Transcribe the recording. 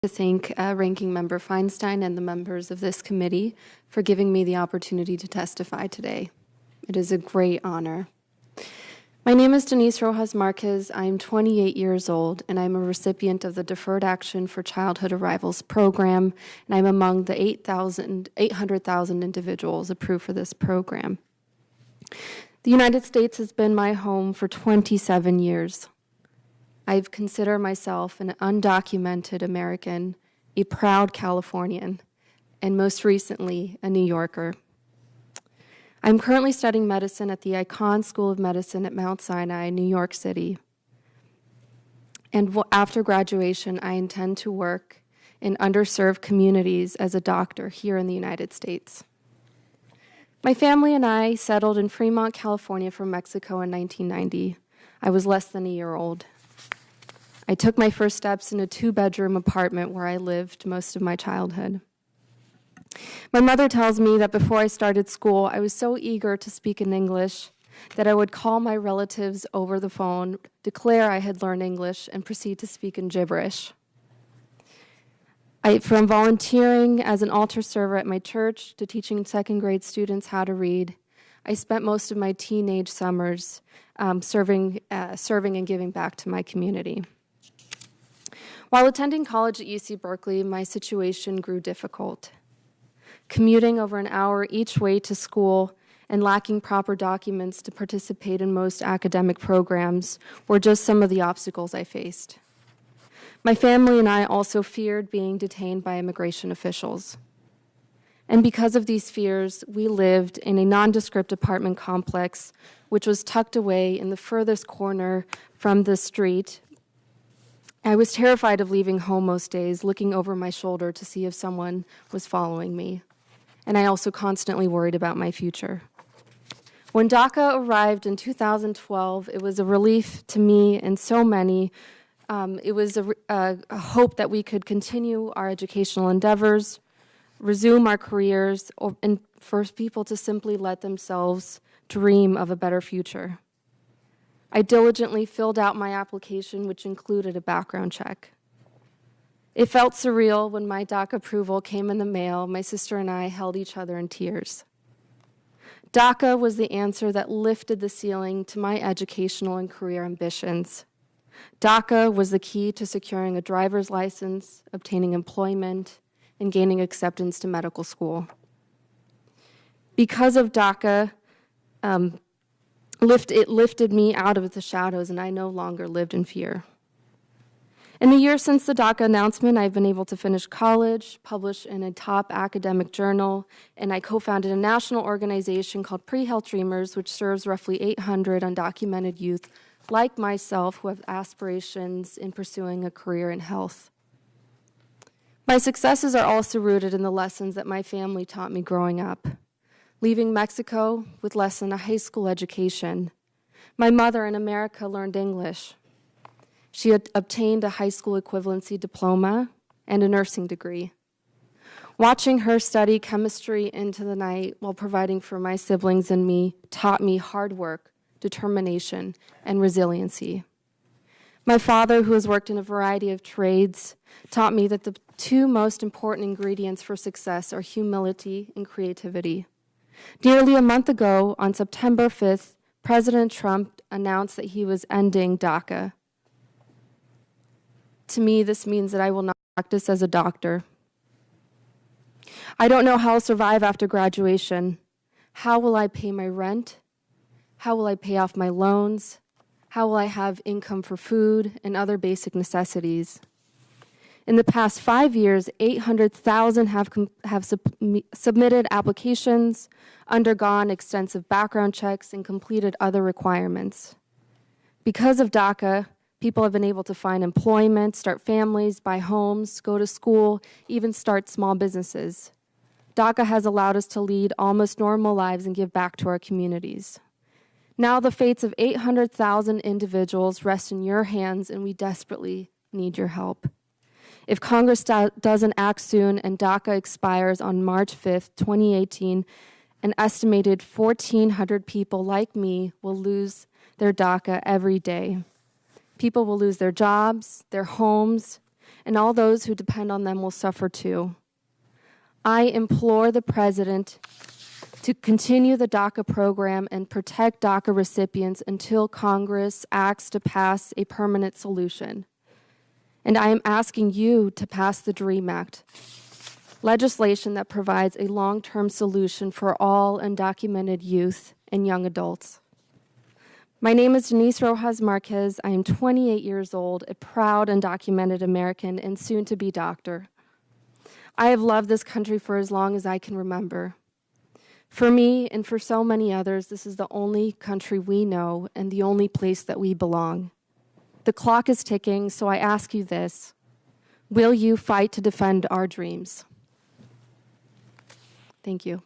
to thank Ranking Member Feinstein and the members of this committee for giving me the opportunity to testify today. It is a great honor. My name is Denisse Rojas Marquez. I am 28 years old, and I'm a recipient of the Deferred Action for Childhood Arrivals program, and I'm among the 800,000 individuals approved for this program. The United States has been my home for 27 years. I consider myself an undocumented American, a proud Californian, and most recently, a New Yorker. I'm currently studying medicine at the Icahn School of Medicine at Mount Sinai, New York City. And after graduation, I intend to work in underserved communities as a doctor here in the United States. My family and I settled in Fremont, California from Mexico in 1990. I was less than a year old. I took my first steps in a 2-bedroom apartment where I lived most of my childhood. My mother tells me that before I started school, I was so eager to speak in English that I would call my relatives over the phone, declare I had learned English, and proceed to speak in gibberish. From volunteering as an altar server at my church to teaching second-grade students how to read, I spent most of my teenage summers serving and giving back to my community. While attending college at UC Berkeley, my situation grew difficult. Commuting over an hour each way to school and lacking proper documents to participate in most academic programs were just some of the obstacles I faced. My family and I also feared being detained by immigration officials. And because of these fears, we lived in a nondescript apartment complex, which was tucked away in the furthest corner from the street. I was terrified of leaving home most days, looking over my shoulder to see if someone was following me. And I also constantly worried about my future. When DACA arrived in 2012, it was a relief to me and so many. It was a hope that we could continue our educational endeavors, resume our careers, and for people to simply let themselves dream of a better future. I diligently filled out my application, which included a background check. It felt surreal when my DACA approval came in the mail. My sister and I held each other in tears. DACA was the answer that lifted the ceiling to my educational and career ambitions. DACA was the key to securing a driver's license, obtaining employment, and gaining acceptance to medical school. Because of DACA, it lifted me out of the shadows, and I no longer lived in fear. In the years since the DACA announcement, I've been able to finish college, publish in a top academic journal, and I co-founded a national organization called Pre-Health Dreamers, which serves roughly 800 undocumented youth like myself who have aspirations in pursuing a career in health. My successes are also rooted in the lessons that my family taught me growing up. Leaving Mexico with less than a high school education, my mother in America learned English. She had obtained a high school equivalency diploma and a nursing degree. Watching her study chemistry into the night while providing for my siblings and me taught me hard work, determination, and resiliency. My father, who has worked in a variety of trades, taught me that the two most important ingredients for success are humility and creativity. Nearly a month ago, on September 5th, President Trump announced that he was ending DACA. To me, this means that I will not practice as a doctor. I don't know how I'll survive after graduation. How will I pay my rent? How will I pay off my loans? How will I have income for food and other basic necessities? In the past 5 years, 800,000 have submitted applications, undergone extensive background checks, and completed other requirements. Because of DACA, people have been able to find employment, start families, buy homes, go to school, even start small businesses. DACA has allowed us to lead almost normal lives and give back to our communities. Now the fates of 800,000 individuals rest in your hands, and we desperately need your help. If Congress doesn't act soon and DACA expires on March 5th, 2018, an estimated 1,400 people like me will lose their DACA every day. People will lose their jobs, their homes, and all those who depend on them will suffer too. I implore the President to continue the DACA program and protect DACA recipients until Congress acts to pass a permanent solution. And I am asking you to pass the DREAM Act, legislation that provides a long-term solution for all undocumented youth and young adults. My name is Denisse Rojas Marquez. I am 28 years old, a proud undocumented American and soon-to-be doctor. I have loved this country for as long as I can remember. For me and for so many others, this is the only country we know and the only place that we belong. The clock is ticking, so I ask you this: will you fight to defend our dreams? Thank you.